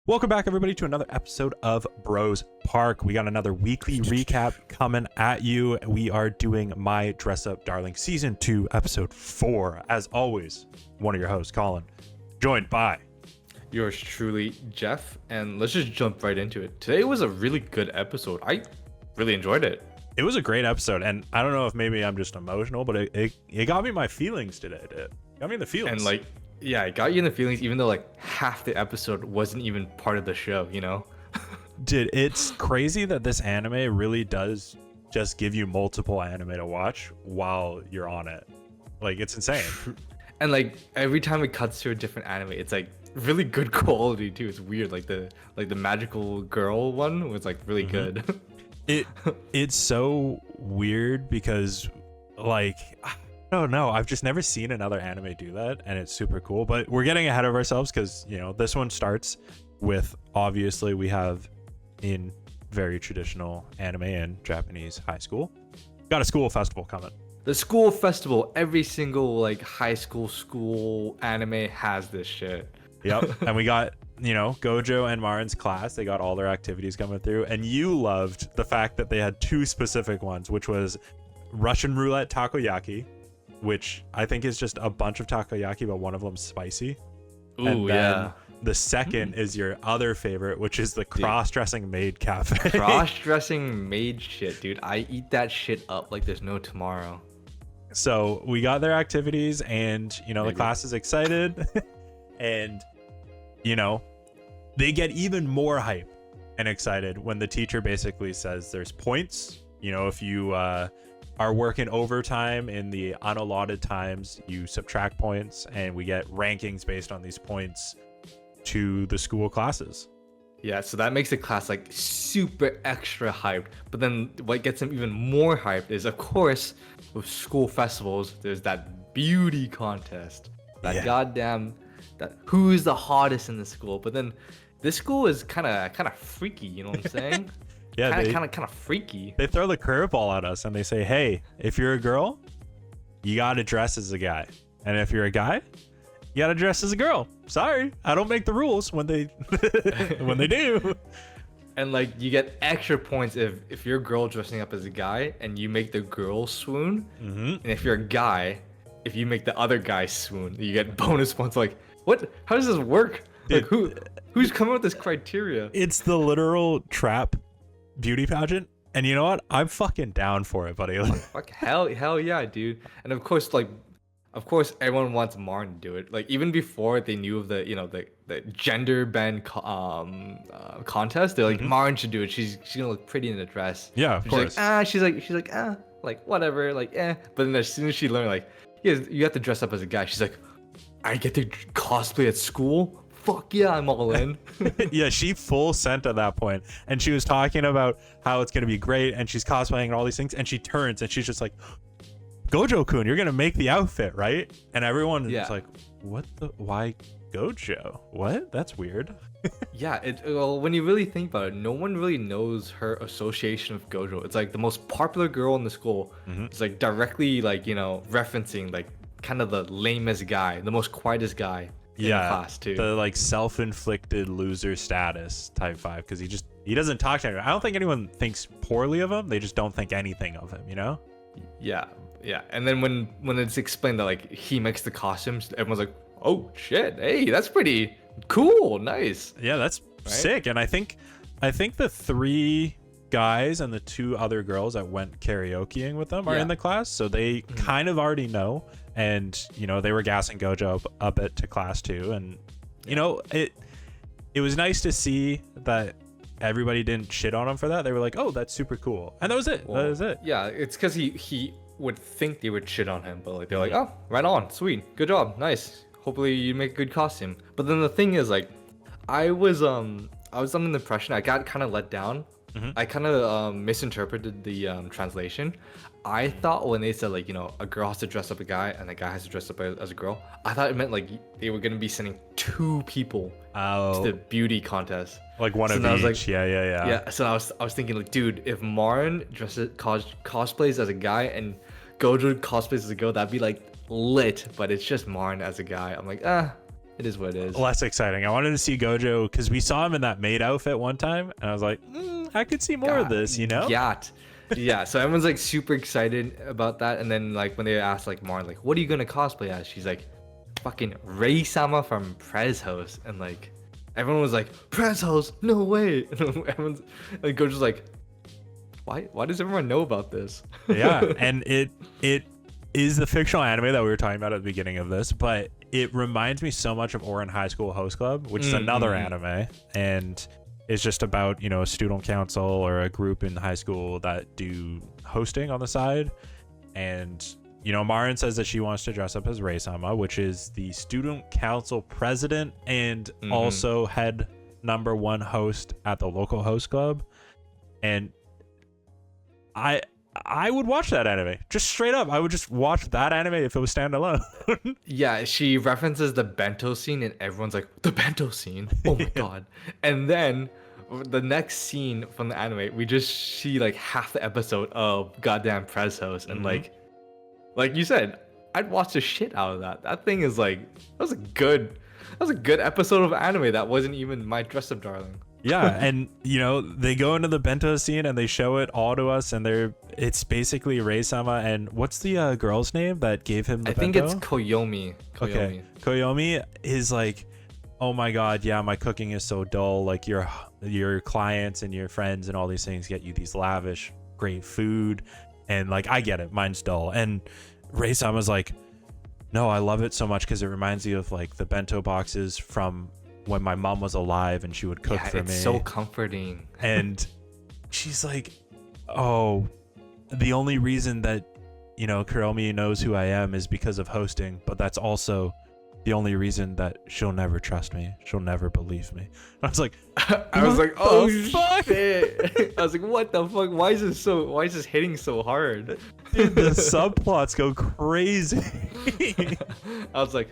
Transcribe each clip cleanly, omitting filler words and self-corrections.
Welcome back, everybody, to another episode of Bros Park. We got another weekly recap coming at you. We are doing My Dress Up Darling Season 2, Episode 4. As always, one of your hosts, Colin, joined by yours truly, Jeff. And let's just jump right into it. Today was a really good episode. I really enjoyed it. It was a great episode, and I don't know if maybe I'm just emotional, but it got me my feelings today. It got me in the feelings. And yeah, it got you in the feelings, even though half the episode wasn't even part of the show, you know? Dude, it's crazy that this anime really does just give you multiple anime to watch while you're on it. It's insane. And every time it cuts to a different anime, it's really good quality too. It's weird. The magical girl one was really good. It's so weird because I don't know. I've just never seen another anime do that, and it's super cool. But we're getting ahead of ourselves because, this one starts with, obviously, we have in very traditional anime and Japanese high school, got a school festival coming. The school festival, every single high school anime has this shit. Yep. And we got, Gojo and Marin's class. They got all their activities coming through. And you loved the fact that they had two specific ones, which was Russian roulette takoyaki, which I think is just a bunch of takoyaki, but one of them's spicy. Ooh, and then yeah. The second is your other favorite, which is the cross-dressing maid cafe. Cross-dressing maid shit, dude. I eat that shit up like there's no tomorrow. So we got their activities, and the class is excited, and they get even more hype and excited when the teacher basically says there's points. If you are working overtime in the unallotted times, you subtract points, and we get rankings based on these points to the school classes. Yeah, so that makes the class super extra hyped. But then what gets them even more hyped is, of course, with school festivals, there's that beauty contest. Goddamn, that who's the hottest in the school. But then this school is kind of freaky, you know what I'm saying? Yeah, kind of freaky. They throw the curveball at us and they say, hey, if you're a girl, you gotta dress as a guy, and if you're a guy, you gotta dress as a girl. Sorry, I don't make the rules when they when they do. And you get extra points if you're a girl dressing up as a guy and you make the girl swoon. Mm-hmm. And if you're a guy, if you make the other guy swoon, you get bonus points. What? How does this work? Who's coming up with this criteria? It's the literal trap beauty pageant, and you know what? I'm fucking down for it, buddy. Fuck, hell yeah, dude. And of course, everyone wants Marin to do it. Even before they knew of the gender bend contest, they're like, Marin should do it. She's gonna look pretty in a dress. Yeah, of course. She's like whatever, But then as soon as she learned, you have to dress up as a guy. She's like, I get to cosplay at school. Fuck yeah, I'm all in. Yeah, she full sent at that point, and she was talking about how it's gonna be great, and she's cosplaying and all these things, and she turns and she's just like, Gojo-kun, you're gonna make the outfit, right? And everyone is like, why Gojo? What? That's weird. Yeah, well, when you really think about it, no one really knows her association with Gojo. It's the most popular girl in the school. It's directly referencing kind of the lamest guy, the most quietest guy. In class too. The self-inflicted loser status type vibe, because he doesn't talk to anyone. I don't think anyone thinks poorly of him. They just don't think anything of him, Yeah. And then when it's explained that he makes the costumes, everyone's like, oh shit, hey, that's pretty cool, nice. Yeah, that's sick. And I think the three guys and the two other girls that went karaokeing with them are in the class, so they kind of already know. And they were gassing Gojo up to class too, and it was nice to see that everybody didn't shit on him for that. They were like, oh, that's super cool, and that was it. That was it. Yeah, it's because he would think they would shit on him, but they're like, oh, right on, sweet, good job, nice, hopefully you make a good costume. But then the thing is, I was under the impression, I got kind of let down. I kind of misinterpreted the translation. I thought when they said a girl has to dress up a guy and a guy has to dress up as a girl, I thought it meant they were gonna be sending two people to the beauty contest. One of each. Yeah. So I was thinking dude, if Marin cosplays as a guy and Gojo cosplays as a girl, that'd be lit. But it's just Marin as a guy. I'm like, It is what it is. less exciting. I wanted to see Gojo because we saw him in that maid outfit one time, and I was like, I could see more of this, you know? Yeah, so everyone's like super excited about that, and then like when they asked like Marin, like, what are you gonna cosplay as? She's like, fucking Rei-sama from PrezHost, and like everyone was like, PrezHost, no way. And everyone's like, Gojo's like, why does everyone know about this? Yeah, and it is the fictional anime that we were talking about at the beginning of this, but it reminds me so much of Ouran High School Host Club, which is another anime, and it's just about, you know, a student council or a group in high school that do hosting on the side. And, you know, Marin says that she wants to dress up as Rei-sama, which is the student council president and also head #1 host at the local host club. And I would watch that anime, just straight up. I would just watch that anime if it was standalone. Yeah, she references the bento scene, and everyone's like, the bento scene? Oh my god. And then the next scene from the anime, we just see like half the episode of goddamn PrezHost, and like you said, I'd watch the shit out of that. That thing is like, that was a good episode of anime that wasn't even My Dress Up Darling. Yeah, and you know, they go into the bento scene and they show it all to us, and it's basically Rei-sama, and what's the girl's name that gave him the bento? I think it's Koyomi. Okay, Koyomi is like, oh my god, yeah, my cooking is so dull. Like your clients and your friends and all these things get you these lavish, great food, and like I get it, mine's dull. And Rei-sama's like, no, I love it so much because it reminds you of like the bento boxes from when my mom was alive and she would cook for me. It's so comforting. And she's like, oh, the only reason that, you know, Kuromi knows who I am is because of hosting, but that's also the only reason that she'll never trust me. She'll never believe me. I was like, oh shit. I was like, what the fuck? Why is this hitting so hard? Dude, the subplots go crazy. I was like,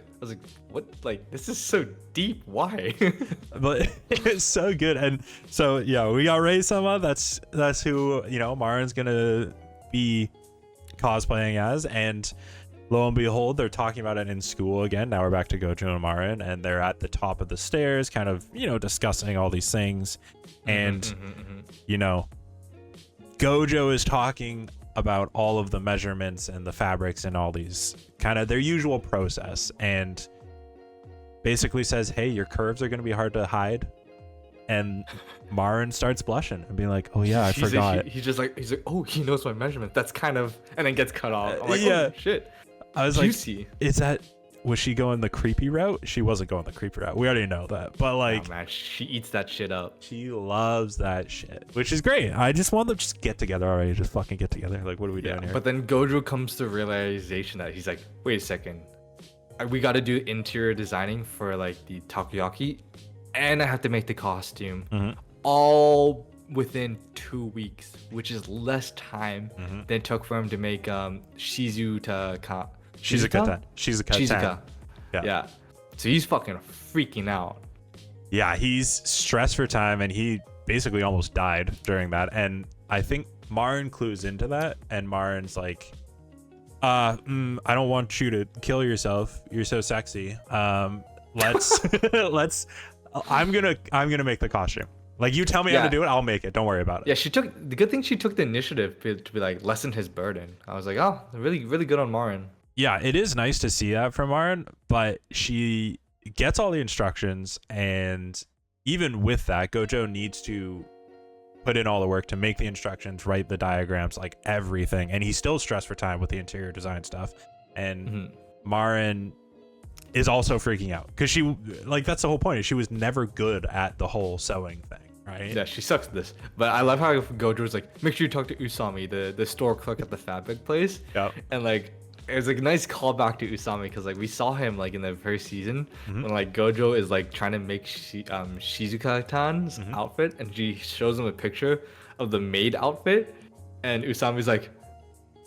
what? Like, this is so deep. Why? But it's so good. And so yeah, we got Rei-sama. That's who, you know, Marin's gonna be cosplaying as, and lo and behold, they're talking about it in school again. Now we're back to Gojo and Marin, and they're at the top of the stairs, kind of, you know, discussing all these things. And you know, Gojo is talking about all of the measurements and the fabrics and all these kind of their usual process, and basically says, hey, your curves are going to be hard to hide. And Marin starts blushing and being like, oh yeah, I forgot. He's like, oh, he knows my measurement. That's kind of, and then gets cut off. I'm like, yeah. Oh shit. I was Juicy. Like, was she going the creepy route? She wasn't going the creepy route. We already know that. But like, oh, man, she eats that shit up. She loves that shit, which is great. I just want them to just get together already. Just fucking get together. Like, what are we doing here? But then Gojo comes to realization that he's like, wait a second. We got to do interior designing for like the takoyaki, and I have to make the costume all within 2 weeks, which is less time than it took for him to make Shizuka. Yeah. So he's fucking freaking out. Yeah, he's stressed for time, and he basically almost died during that. And I think Marin clues into that, and Marin's like, I don't want you to kill yourself. You're so sexy. Let's I'm gonna make the costume. Like, you tell me how to do it, I'll make it. Don't worry about it. Yeah, the good thing she took the initiative to be like, lessen his burden. I was like, oh, really, really good on Marin. Yeah, it is nice to see that from Marin, but she gets all the instructions, and even with that, Gojo needs to put in all the work to make the instructions, write the diagrams, like everything, and he's still stressed for time with the interior design stuff. And Marin is also freaking out because she, like, that's the whole point, is she was never good at the whole sewing thing, right? Yeah, she sucks at this. But I love how Gojo was like, make sure you talk to Usami, the store clerk at the fabric place. Yep. And like, it was like a nice callback to Usami, because like we saw him like in the first season when like Gojo is like trying to make Shizuka-tan's outfit, and she shows him a picture of the maid outfit, and Usami's like,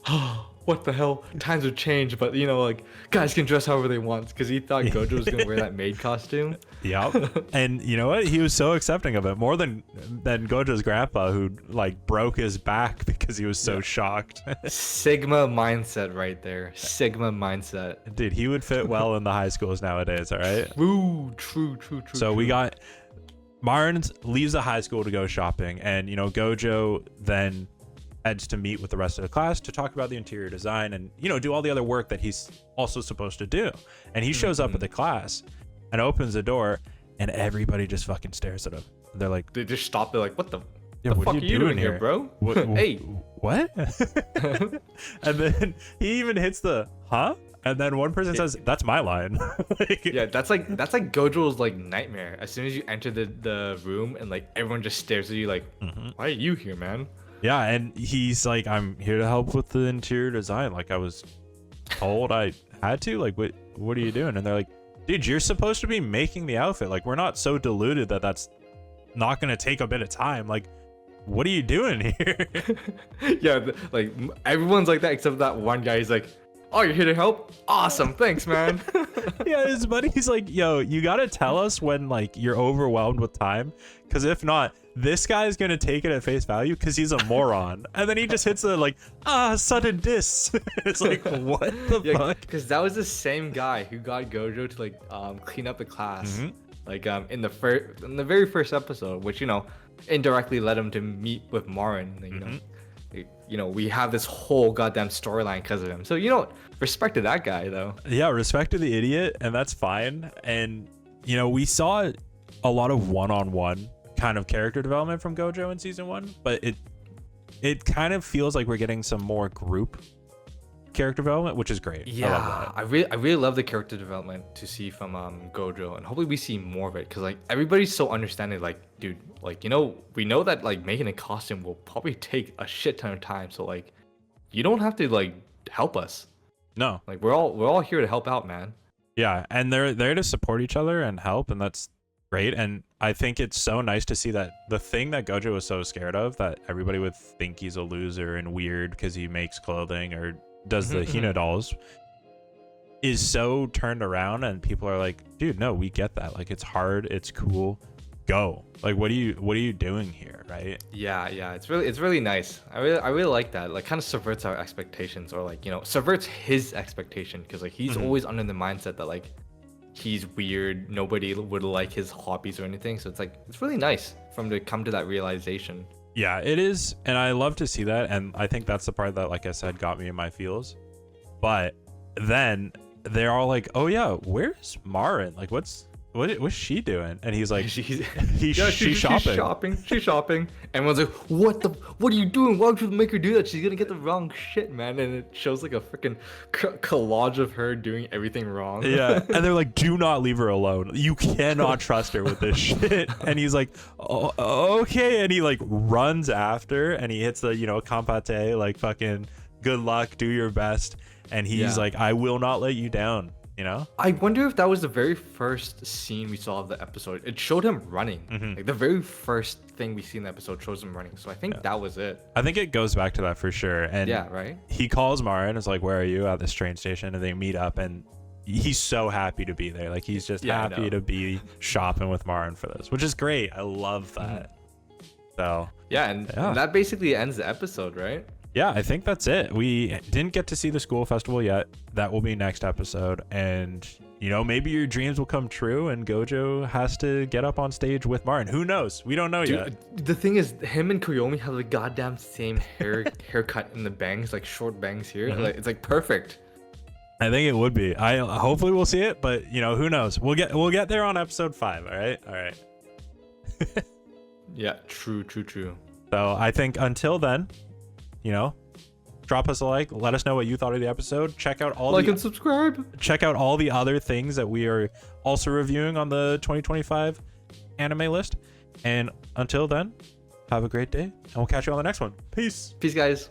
oh, what the hell? Times have changed, but you know, like, guys can dress however they want, because he thought Gojo was gonna wear that maid costume. Yep. And you know what? He was so accepting of it, more than Gojo's grandpa, who like broke his back because because he was so shocked. Sigma mindset right there. Sigma mindset. Dude, he would fit well in the high schools nowadays, all right? True. So we got Marin leaves the high school to go shopping, and Gojo then heads to meet with the rest of the class to talk about the interior design and do all the other work that he's also supposed to do. And he shows up at the class and opens the door, and everybody just fucking stares at him. They're like, they just stop. They're like, what the what fuck are you doing here, bro? Hey, what? And then he even hits the and then one person says, that's my line. Yeah, that's like Gojo's like nightmare. As soon as you enter the room and like everyone just stares at you like, why are you here, man? Yeah, and he's like, I'm here to help with the interior design. Like, I was told I had to. Like, what are you doing? And they're like, dude, you're supposed to be making the outfit. Like, we're not so deluded that that's not going to take a bit of time. Like, what are you doing here? Yeah, like, everyone's like that except that one guy. He's like, oh, you're here to help? Awesome, thanks, man. Yeah, his buddy's like, yo, you got to tell us when, like, you're overwhelmed with time. Because if not, this guy's going to take it at face value because he's a moron. And then he just hits the, like, sudden diss. It's like, what the fuck? Because that was the same guy who got Gojo to, like, clean up the class. Like, in the very first episode, which, indirectly led him to meet with Marin. And, we have this whole goddamn storyline because of him. So, respect to that guy, though. Yeah, respect to the idiot, and that's fine. And, we saw a lot of one-on-one kind of character development from Gojo in season 1, but it kind of feels like we're getting some more group character development, which is great. Yeah, I love that. I really love the character development to see from Gojo, and hopefully we see more of it because like everybody's so understanding. Like, dude, like we know that like making a costume will probably take a shit ton of time. So like, you don't have to like help us. No, like we're all here to help out, man. Yeah, and they're there to support each other and help, and that's great. And I think it's so nice to see that the thing that Gojo was so scared of, that everybody would think he's a loser and weird because he makes clothing or does the Hina dolls, is so turned around, and people are like, dude, no, we get that. Like, it's hard, it's cool, go. Like, what are you doing here, right? Yeah, it's really nice. I really like that. Like, kind of subverts our expectations, or like, subverts his expectation, because like he's always under the mindset that like he's weird, nobody would like his hobbies or anything. So it's like, it's really nice for him to come to that realization. Yeah, it is, and I love to see that, and I think that's the part that, like I said, got me in my feels. But then they're all like, oh yeah, where's Marin? Like, what's she doing? And he's like, she's shopping. She's shopping. Everyone's like, what are you doing? Why would you make her do that? She's gonna get the wrong shit, man. And it shows like a freaking collage of her doing everything wrong. Yeah, and they're like, do not leave her alone. You cannot trust her with this shit. And he's like, oh, okay. And he like runs after, and he hits the compate, like, fucking good luck, do your best. And he's like, I will not let you down. I wonder if that was the very first scene we saw of the episode. It showed him running. Like the very first thing we see in the episode shows him running. So I think that was it. I think it goes back to that for sure. And yeah, right. He calls Marin, is like, where are you? At this train station, and they meet up, and he's so happy to be there. Like, he's just happy to be shopping with Marin for this, which is great. I love that. So and that basically ends the episode, right? Yeah, I think that's it. We didn't get to see the school festival yet. That will be next episode. And, maybe your dreams will come true and Gojo has to get up on stage with Marin. Who knows? We don't know yet. The thing is, him and Koyomi have the goddamn same haircut in the bangs, like short bangs here. Like, it's like perfect. I think it would be. Hopefully we'll see it, but who knows? We'll get there on episode 5. All right. Yeah, true. So I think until then, drop us a like, let us know what you thought of the episode. Check out and subscribe. Check out all the other things that we are also reviewing on the 2025 anime list. And until then, have a great day, and we'll catch you on the next one. Peace, guys.